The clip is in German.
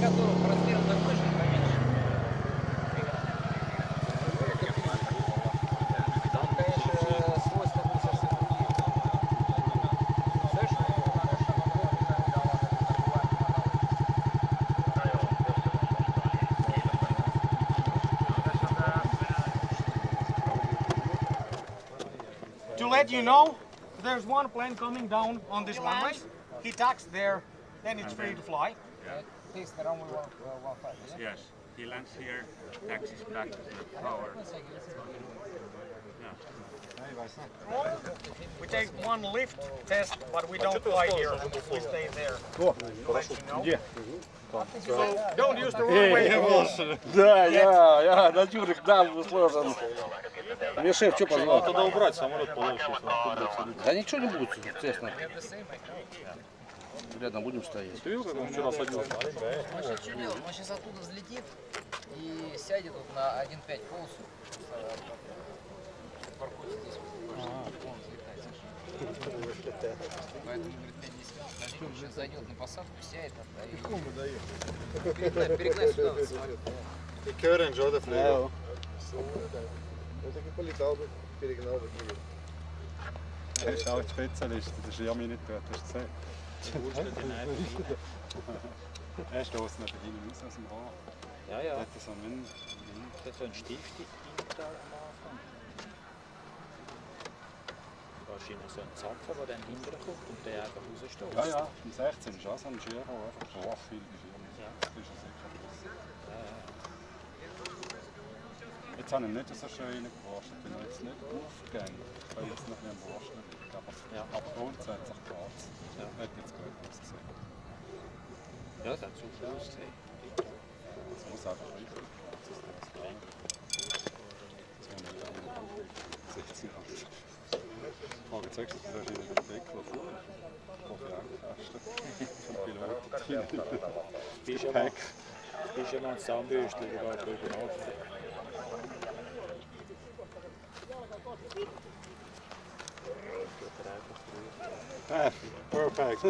которого по размерам такой же, поменьше. Там, конечно, свойства будут совсем другие. To let you know, there's one plane coming down on this runway. He tacks there, then it's free to fly. Yeah. Takes the runway 15, yeah? Yes, he lands here, taxis back to the tower. We take one lift test, but we don't fly here. We stay there. To let you know. So don't use the runway. Да, я на Юрик дам сложен. Мне шеф что позвал? Тогда убрать самолет получше. Да ничего не будет, честно. Рядом будем стоять. Ты видел, как он вчера садился? Он сейчас что делает? Он сейчас оттуда взлетит и сядет вот на 1.5 полосу. Паркуется здесь. Он взлетает. Поэтому, говорит, 5-10 минут. Начнем, сейчас зайдет на посадку, сядет. Перегнать сюда на самолет. Ik keur en zo, dat vliegen. Dat is een politie перегнал. Er ist auch Spezialist, das ist Jami nicht dort, hast du gesehen? Er stößt nicht hinten raus aus dem Rohr. Ja, ja. Da hat er so einen Das ist so ein Stift da am Anfang. Wahrscheinlich so ein Zapfen, der dann hinterher kommt und der einfach rausstößt. Ja, ja, im 16 ist auch so ein Giro, einfach so viel Schirm. Das ist sicher was. Jetzt habe ich nicht so schön reingewaschen, ich bin jetzt nicht aufgegangen. Ich kann jetzt noch nicht am Waschen. Aber grundsätzlich geht es. Hat jetzt gut ausgesehen. Ja, das hat super ausgesehen. Es muss einfach richtig. Frage 6, das ist in der Deckel vor. Bist ja mal ein Zahnbürstchen, der da drüber nachdenkt. Perfect.